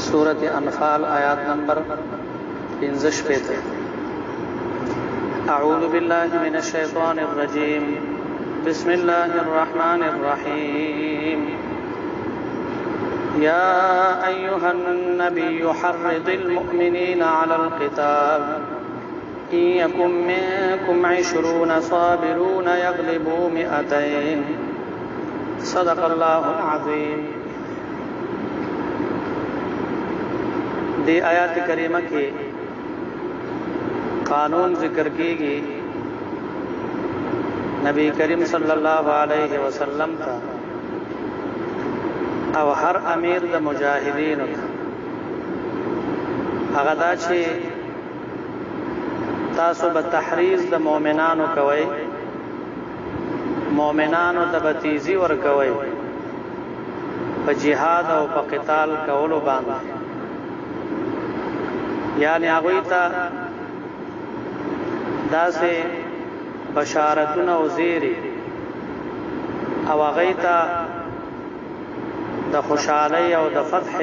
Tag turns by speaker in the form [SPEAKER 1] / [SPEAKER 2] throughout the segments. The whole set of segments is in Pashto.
[SPEAKER 1] सूरत अनफाल आयात नंबर 65। अऊज़ु बिल्लाहि मिनश शैतानिर रजीम, बिस्मिल्लाहिर रहमानिर रहीम। या अय्युहन नबिय्यु हर्रिदिल मुमिनीना अलल क़िताल इन यकुम मिनकुम 20 साबिरून यग़लिबू मिअतैन। सदक़ल्लाहुल अज़ीम। दी आयत करीमा के कानून जिक्र कीगी नबी करीम सल्लल्लाहु अलैहि वसल्लम था और हर अमीर द मुजाहिदीन था। अगदा छे तासु बतहरीज द मोमिनानु कवई, मोमिनानु द बतीजी वर कवई प जिहाद और प क़िताल कवलो बांधा। यानी आगोईता दासे बशारतुन उज़ीरी और आगोईता द खुशाली और द फतह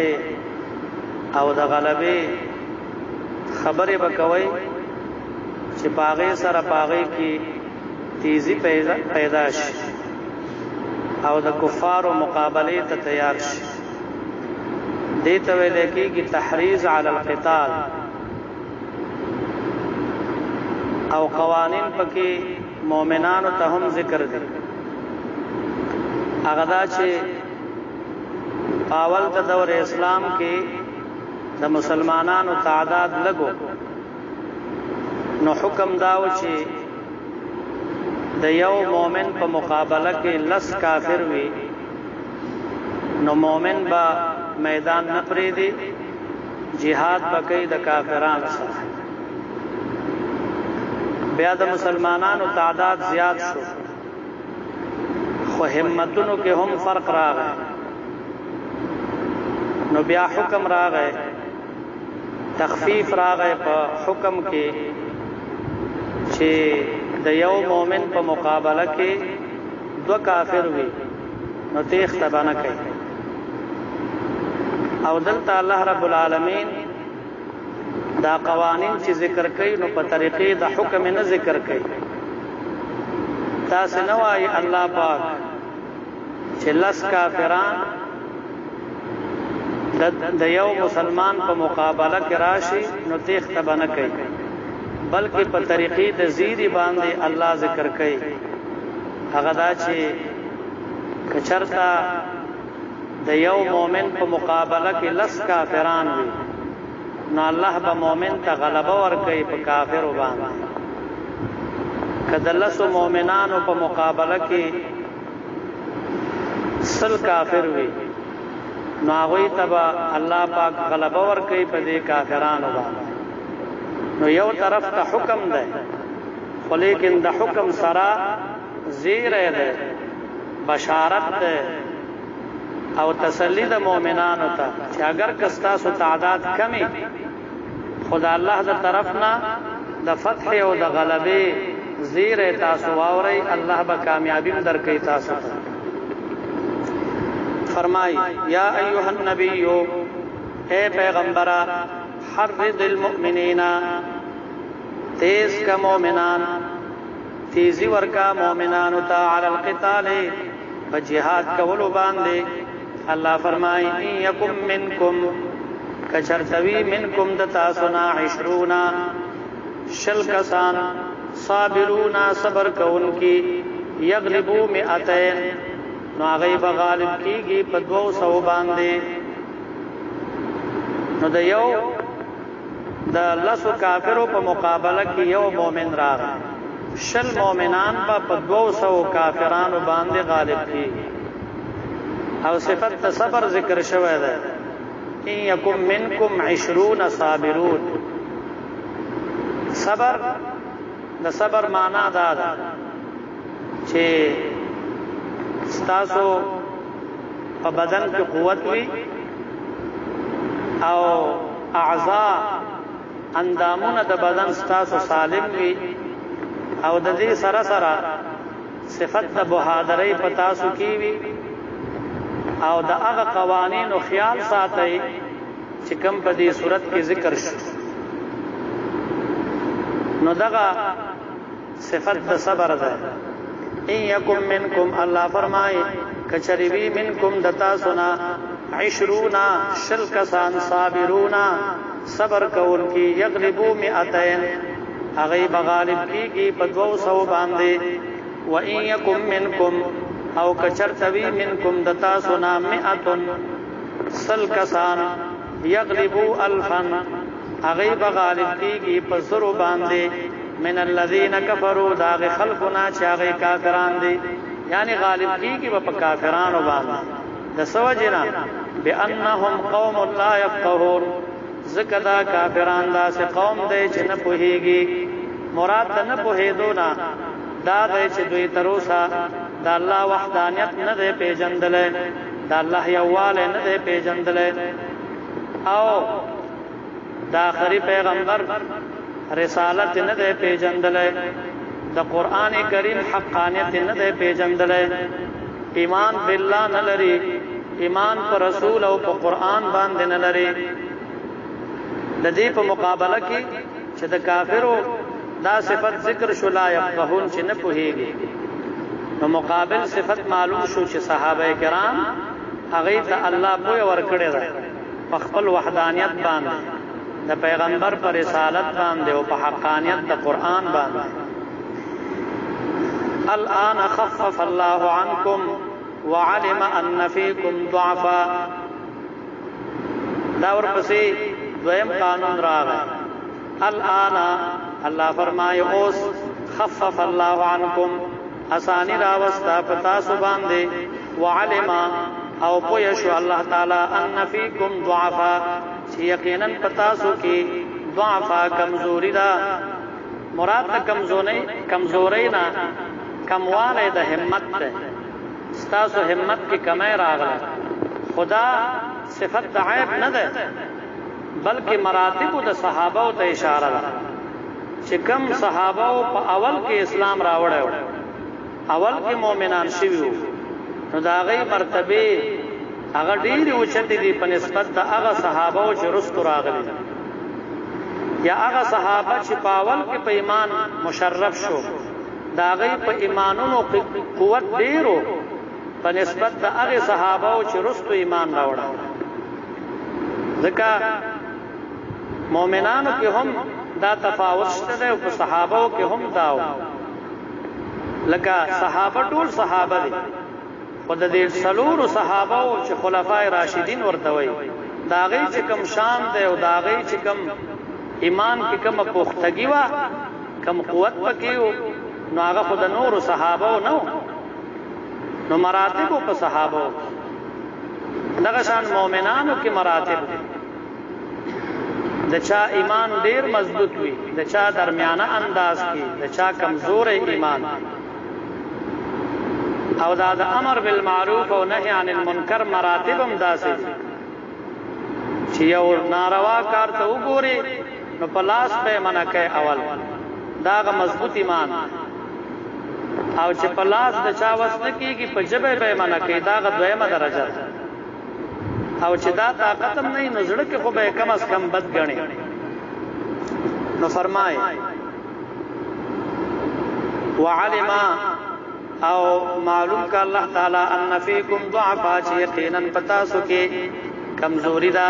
[SPEAKER 1] और द गलबे खबरें बकवई कि पागे सर पागे की तेजी पैदाश और द कुफ़ार व मुकाबले तैयार देते हुए लेकी की तहरीज़ अलल क़िताल और क़वानीन पकी मोमिनान तहम जिक्र दे। अगदा छे पावल दौर इस्लाम के द मुसलमानान तादाद लगो न हुक्म दाव छे द यौ मोमिन प मुकाबला के लस काफिर वी न मोमिन बा मैदान न परेदी जिहाद बकई द काफिरान सा। ब्याद मुसलमानान तादाद ज्याद शो खो हिम्मतुन के हम फर्क रा गए नो ब्या हुक्म रा गए तखफीफ रा गए प हुक्म के छे द यौ मोमिन प मुकाबला के दो काफिर वी नो तेख तबा न कई। और दलता अल्लाह रब्बुल आलमीन दा क़वानीन ची जिक्र कई नो प तरीक़े दा हुक्म न जिक्र कई तासे नवाई अल्लाह पाक चे लस काफिरान द यौ मुसलमान प मुकाबला के राशि नो तेख तबा न कई, बल्कि प तरीक़े द ज़ीरी बांधे अल्लाह जिक्र कई। अगदा छे कचरता द यौ मोमिन प मुकाबला के लस काफिरान वी न अल्लाह ब मोमिन ता गलबा वर कई प काफिर बांधा। कदलस मोमिनान प मुकाबला के सल काफिर वी न आगोई तबा अल्लाह पाक गलबा वर कई प दे काफिरान बांधा। नो यौ तरफ ता हुक्म दे खो लेकिन द हुक्म सरा ज़ीर दे बशारत दे और तसल्ली द मोमिनान होता कि अगर कस्ता सो तादाद कमी खुदा अल्लाह द तरफ ना द फतह और द गलबे ज़ीर तासु वावरई अल्लाह ब कामयाबी दर कई तासु। फरमाई या अय्युहन नबिय्यु ए पैगंबरा हर्रिदिल मुमिनीना तेज का मोमिनान तेजी वर का मोमिनान होता अलल क़िताल व जिहाद कवलो बांधे। अल्लाह फरमाई इन यकुम मिनकुम कचरतवी मिनकुम दता सुना 20 शल कसान साबिरूना सबर का उनकी यग़लिबू मिअतैन नो आगई बगालिब कीगी प 200 बांधे। नो द यौ द लसु काफिरों प मुकाबला की यौ मोमिन रा शल मोमिनान प 200 काफिरान बांधे गालिब की और सिफत सबर जिक्र शवे दे। इन यकुम मिनकुम 20 साबिरून सबर द सबर माना दादा छे स्तासो प बदन की कुव्वत हुई और आज़ा अंदामुन द बदन स्तासो सालिम हुई और ददी सरा सरा सिफत द बहादरी पतासु की हुई और द अग क़वानीन ख्याल साथई چې کوم په دې صورت کې ذکر شو نو دغه صفت د صبر ده ان یکم منکم الله فرمای کچری وی منکم دتا سنا 20 شل کسان صابرون صبر کول کی یغلبو 200 هغه بغالب کی په 200 باندې و ان یکم منکم او کچرتوی منکم دتا سنا 100 سل کسان یغلبو 1000 هغه بغالب کی په سرو باندې من الذين كفروا داغ خلقنا چاغه کافران دي یعنی غالب کی په کافرانو باندې د سوجنا بانهم قوم لا يفقهون زکدا کافران دا سه قوم دی چې نه پوهیږي مراد نه پوهیدونا دا دی چې دوی تروسا د الله وحدانیت نه دی پیژندل د الله یواله نه دی پیژندل او د آخري پیغمبر رسالت نه دی پیژندل د قران کریم حقانیت نه دی پیژندل ایمان بالله نه لري ایمان پر رسول او په قران باندې نه لري د دې په مقابله کې چې د کافرو دا صفت ذکر شو لا يفقهون چې نه پوهیږي نو مقابل صفت معلوم شو چې صحابه کرام هغه ته الله په ورکړی ده په خپل وحدانیت باندې د پیغمبر پر رسالت باندې او په حقانیت د قران باندې الان خفف الله عنكم وعلم ان فيكم ضعفا دا ورپسې دویم قانون راغی الان الله فرمایي اوس خفف الله عنكم اسانی راوستا پتا سو باندې وعلم او پوښ الله تعالی ان فيكم ضعفا چې یقینا پتا سو کې ضعفا کمزوري دا مراد کمزوري نه کمواله د همت ده ستاسو همت کې کمی راغله خدا صفت د عیب نه ده بلکې مراتب د صحابه ته اشاره ده چې کم صحابه په اول کې اسلام راوړل اول کې مؤمنان شوي نو دا غي مرتبه هغه ډېر اوچتې دي په نسبت د هغه صحابه چې رستو راغلي یا هغه صحابه چې په اول کې په ایمان مشرف شو دا غي په ایمانونو قوت ډېرو په نسبت د هغه صحابه چې رستو ایمان راوړل ځکه مؤمنانو کې هم دا تفاوت شته او په صحابه کې هم داو لکه صحابه ټول صحابه دي خود دې سلور صحابه او چې خلفای راشدین ورته وي دا غي چې کم شان ده او دا غي چې کم ایمان کې کم پختګي وا کم قوت پکې نو هغه خود نور صحابه نو نو مراتب په صحابه دغه شان مؤمنانو کې مراتب دي د چا ایمان ډیر مضبوط وي د چا درمیانه انداز کې د چا کمزور ایمان او دا د امر بالمعروف او نهي عن المنکر مراتب هم داسې چې یو ناروا کار ته وګوري نو پلاس په منکه اول دا غ مضبوط ایمان او چې پلاس د چا وسته کېږي په جبه به منکه دا غ دویمه درجه او چې دا طاقت هم نه نزړه کې خو به کم از کم بد غني نو فرمای وعلم او معلوم کا الله تعالی ان فیکم ضعفا یقینا پتا سو کې کمزوری دا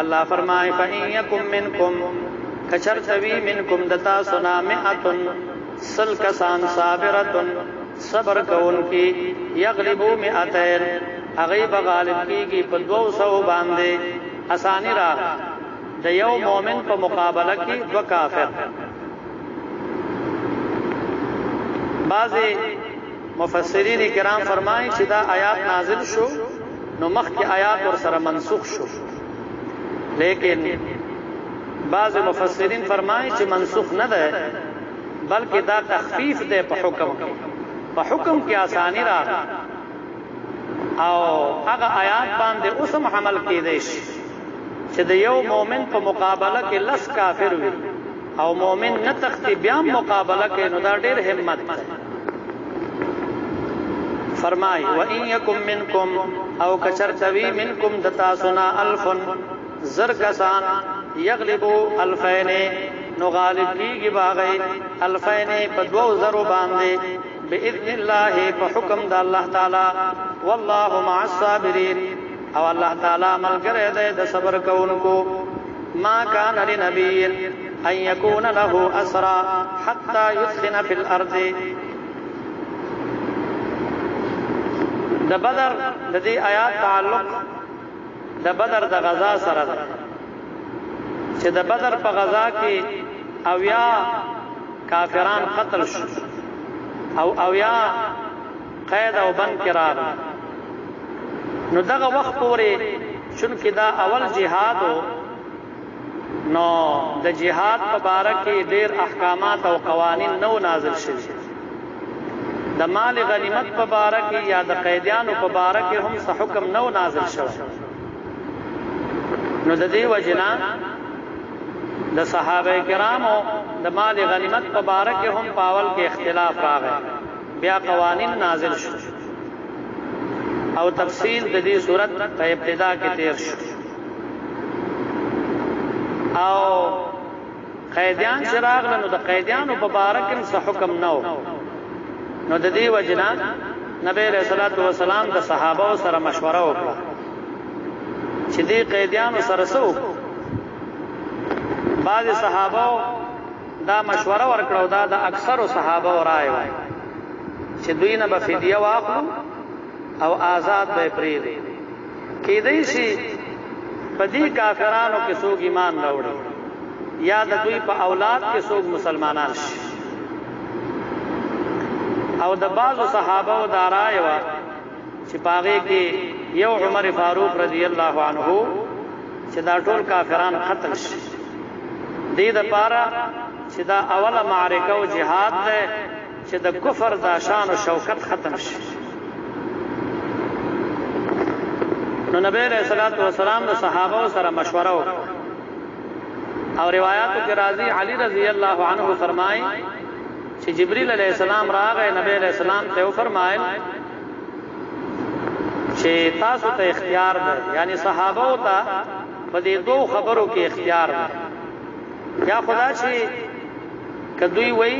[SPEAKER 1] الله فرمای فإن یکم منکم کچرتوی منکم دتا سنا 100 سل کسان صابرتن صبر کون کی یغلبو 200 هغه بغالب کیږي په 200 باندې اسانی را د یو مؤمن په مقابله کې دو کافر بعضی مفسرین کرام فرمایي چې دا آیات نازل شو نو مخکې آیات ور سره منسوخ شو لیکن بعض مفسرین فرمایي چې منسوخ نه ده بلکې دا تخفیف ده په حکم کې آسانی را او هغه آیات باندې اوسم عمل کېدای شي چې د یو مؤمن په مقابله کې لس کافر وي او مؤمن نه تختی بیا مقابله کې نو دا ډېر همت ده فرمای و ان یکم منکم او کچرتوی منکم دتا سنا 1000 زر کسان یغلبو الفین نو غالب کیږي باغی الفین په دوو زرو باندې باذن الله په حکم د الله تعالی والله مع الصابرین او الله تعالی ملګری دی د صبر کوونکو ما كان لنبي ان يكون له اسرى حتى يثخن في الارض د بدر د دې آیات تعلق د بدر د غزا سره ده چې د بدر په غزا کې اویا کافران قتل شو او اویا قید او بند کې راغله نو دغه وخت پورې چونکې دا اول جهاد نو د جهاد په باره کې ډېر احکامات او قوانین نو نازل شوي د مال غنیمت په باره کې یا د قیدیانو په باره کې هم څه حکم نو نازل شوی نو د دې وجنا د صحابه کرامو د مال غنیمت په باره کې هم پاول کې اختلاف راغی بیا قوانین نازل شو او تفصیل د دې صورت په ابتدا کې تیر شو او قیدیان شراغ نو د قیدیانو په باره کې څه حکم نو نو د دې وجنا نبی رسول الله والسلام د صحابه سره مشوره وکړه چې دې قیدیانو سره سو بعض صحابه دا مشوره ورکړو دا د اکثر صحابه رائے وای چې دوی نه به فدیه واخلو او آزاد به پریږدي کېدای شي په دې کافرانو کې څوک ایمان راوړي یا د دوی په اولاد کې څوک مسلمانان شي او د بعضو صحابه دا رائے وا چې پاغه کې یو عمر فاروق رضی الله عنه چې دا ټول کافران قتل شي دې د پاره چې دا اوله معرکه او جهاد ده چې د کفر د شان او شوکت ختم شي نو نبی رسول الله والسلام د صحابه سره مشوره وکړه او روایتو کې راځي علی رضی الله عنه فرمایي چې جبرئیل علیہ السلام راغی نبی علیہ السلام ته فرمایل چې تاسو ته اختیار ده یعنی صحابه ته په دې دوه خبرو کې اختیار ده یا خدا چې کدوې وای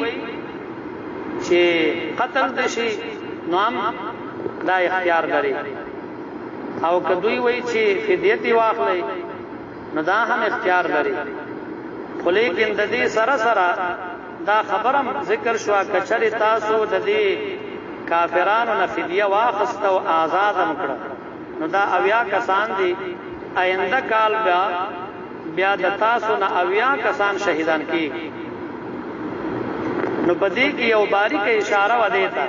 [SPEAKER 1] چې قتل دشي نو هم دا اختیار لري او کدوې وای چې فدیه واخلي نو دا هم اختیار لري خو لیکن د دې سره سره دا خبرم ذکر شو کچری تاسو د دې کافرانو نه فدیه واخست او آزاد کړه نو دا اویا کسان دي آینده کال بیا د تاسو نه اویا کسان شهیدان کیږي نو بدی کې یو باریک اشاره و دیتا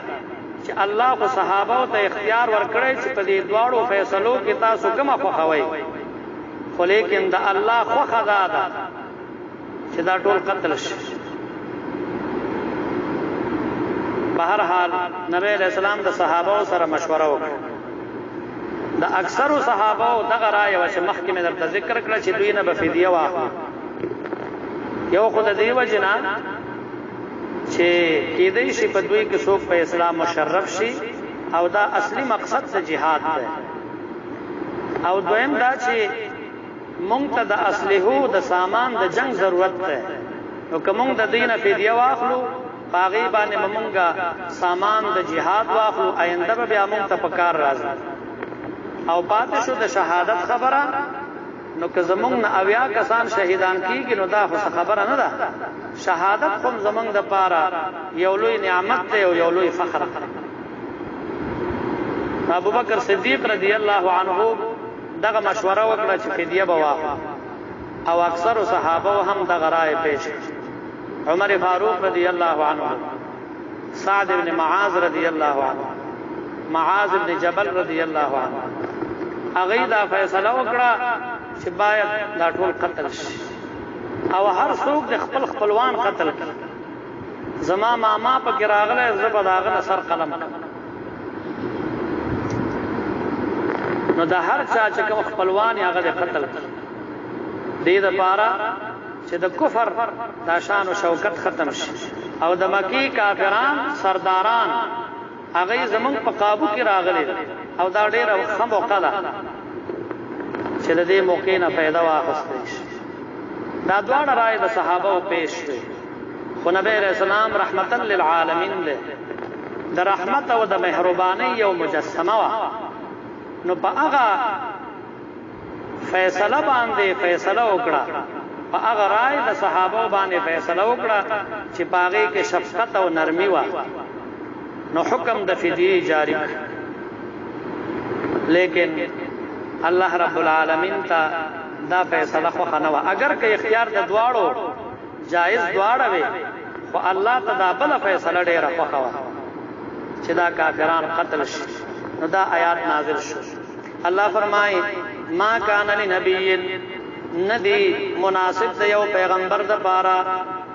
[SPEAKER 1] چې الله خو صحابه ته اختیار ورکړی چې په دې دواړو فیصلو کې تاسو کومه خوښوي خو لیکن د الله خوښه ده چې دا ټول قتل شي بهر حال نبی علیہ السلام د صحابه سره مشوره وکړه د اکثر صحابه دغه رائے و چې مخکې مې درته ذکر کړل چې دوی نه به فدیه واخلي یو خو د دې وجنا چې کېدای شي په دوی کې څوک په اسلام مشرف شي او دا اصلي مقصد د جهاد ده او دویم دا چې مونږ ته د اسلحو د سامان د جنگ ضرورت ده نو که مونږ د دینه فدیه واخلو باغی باندې مونږه سامان د جهاد واخلو آینده به بیا مونږ ته پکار راځي او پاتې شو د شهادت خبره نو که زمونږ نه اویا کسان شهیدان کیږي نو دا خو خبره نه ده شهادت هم زمونږ د پاره یو لوی نعمت دی او یو لوی فخر ابو بکر صدیق رضی الله عنه دغه مشوره وکړه چې فدیه به واخلي او اکثر صحابه هم دغه رائے پیش کړه عمر فاروق رضی الله عنه سعد بن معاذ رضی الله عنه معاذ بن جبل رضی الله عنه هغه دا فیصله وکړه چې باید دا ټول قتل شي او هر څوک د خپل خپلوان قتل کړي زما ماما په کې راغله زبر داغه سر قلم نو دا هر چا چې کوم خپلوان هغه قتل کړي دې د پاره چې د کفر د شان او شوکت ختم شي او د مکی کافران سرداران هغه زمون په قابو کې راغلي او دا ډېر خمو قلا چې د دې موقع نه فائدہ واخیستل شي. دا دواړه رائے د صحابه پیش شوې، خو نبی رسول الله رحمتا للعالمین دی، د رحمت او د مهرباني یو مجسمه وا. نو په هغه فیصله باندې فیصله وکړه، په هغه رائے د صحابه باندې فیصله وکړه چې پاغه کې شفقت او نرمي وا. نو حکم د فدیه جاری کړ. لیکن الله رب العالمین ته دا فیصله خو نه وا. اگر که اختیار د دواړو جائز دواړه وي، خو الله ته دا بل فیصله ډیره خوښه وا چې دا کافران قتل شي. نو دا آیات نازل شو. الله فرمایي ما کان لنبی ندی مناسب د یو پیغمبر د پاره،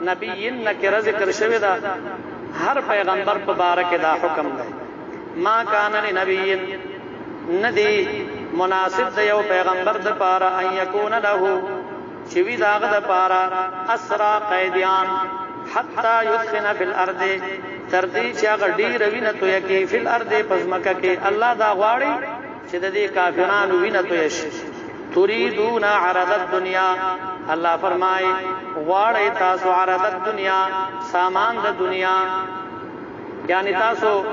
[SPEAKER 1] نبی نکره ذکر شوی دا، هر پیغمبر په باره کې دا حکم دی. ما کان لنبی ندی مناسب د یو پیغمبر د پاره ان یکون له چې وی داغه د پاره اسرا قیدیان حتا یدخن فی الارض تر دې چې هغه ډیر وینه تو یکی فی الارض پزمکه کې. الله دا غواړي چې د دې کافرانو وینه تو یشي. تريدون عرض الدنيا، الله فرمای غواړی تاسو عرض الدنيا سامان د دنیا، یعنی تاسو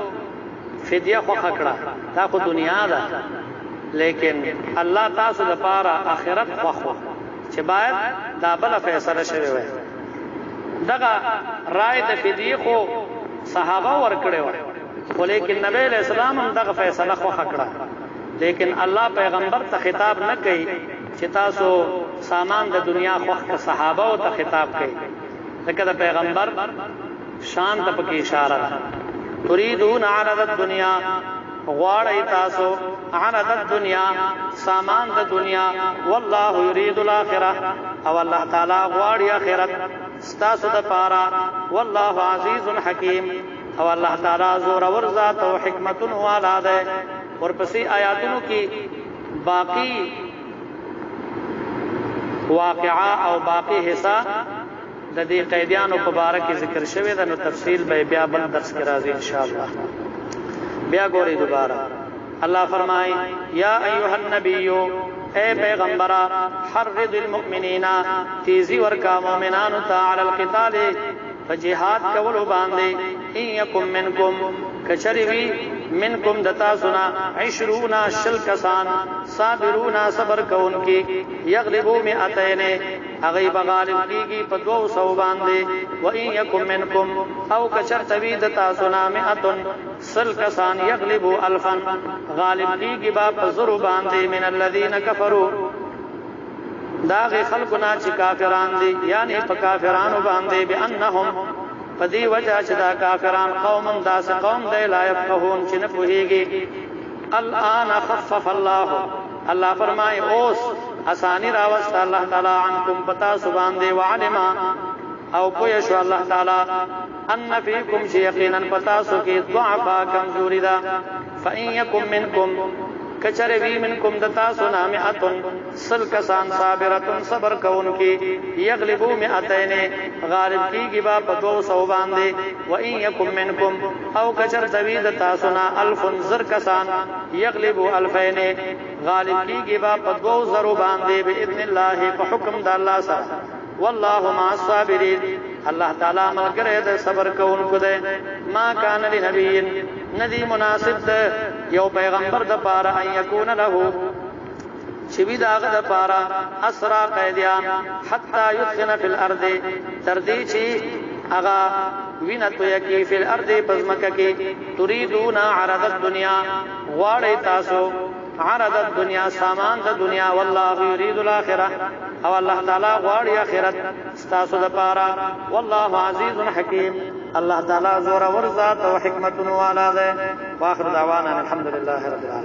[SPEAKER 1] فدیه خو خکړه دا خو دنیا ده، لیکن الله تاسو لپاره آخرت خو چې باید دا بل فیصله شوی وي. دغه رائے د فدیه خو صحابه ور کړو، خو لیکن نبی علیہ السلام هم دغه فیصله خو خکړه. لیکن الله پیغمبر ته خطاب نه کوي چې تاسو سامان د دنیا خو صحابه او ته خطاب کوي، ځکه د پیغمبر شان ته پکې اشاره ده. تريدون عرض الدنيا، غواړی تاسو عرض الدنيا سامان د دنیا، والله يريد الاخره، او الله تعالی غواړي اخرت ستاسو د پاره. والله عزيز حکیم، او الله تعالی زور ور ذات او حکمت والا ده. ورپسې آیاتونو کې باقی واقعا او باقی حصہ د دې قیدیانو په باره کې ذکر شوی ده. نو تفصیل به بیا بل درس کې راځي ان شاء الله. بیا ګوري دوباره الله فرمای یا ایها النبی، اے پیغمبر، حرض المؤمنین، تیزی ورکا مومنانو ته علی القتال، فجهاد کولو باندې. ان یکم منکم، کچریوی منکم دتا سنا 20 شل کسان، صابرون صبر کون کی، یغلبو 200 اغیب غالب کیږي په 200 باندې. و ان یکم منکم، او کچر توی دتا سنا 100 سل کسان، یغلبو 1000 غالب کیږي با په زرو باندې. من الذین کفروا، داغه خلقنا چې کافران دي، یعنی په کافرانو باندې. بانهم، پدی وجہ چې دا کافران قوم داس قوم دی لا يفقهون چې نه پوهیږي. الان خفف الله، الله فرمای اوس اسانی راوست الله تعالی عنکم پتا سبحان دی. وعلم، او پوه شو الله تعالی ان فیکم یقینا پتا سو کې ضعفا کمزوری دا. فان یکم منکم، کچر وی منکم دتا سنا 100 سل کسان، صابرتن صبر کون کی، یغلبو 200 غالب کیږي با په 200 باندې. و ان یکم منکم، او کچر توی دتا سنا 1000 زر کسان، یغلبو 2000 غالب کیږي با په 200 باندې. باذن الله، په حکم د الله سره. والله مع الصابرین، الله تعالی ملګری د صبر کوونکو دی. ما کان لنبی، ندی مناسب ده یو پیغمبر د پاره ان یکون له چې وی داغه د پاره اسرا قیدیان، حتا یدخن فی الارض تر دې چې اغا وینت یکی فی الارض پزمکه کې. تريدون عرض الدنيا، غواړی تاسو عرض الدنيا سامان د دنیا. والله يريد الاخره، او الله تعالی غواړي اخرت ستاسو د پاره. والله عزيز حکیم، الله تعالی زور ور ذات او حکمت والا ده. واخر دعوانا الحمد لله رب العالمين.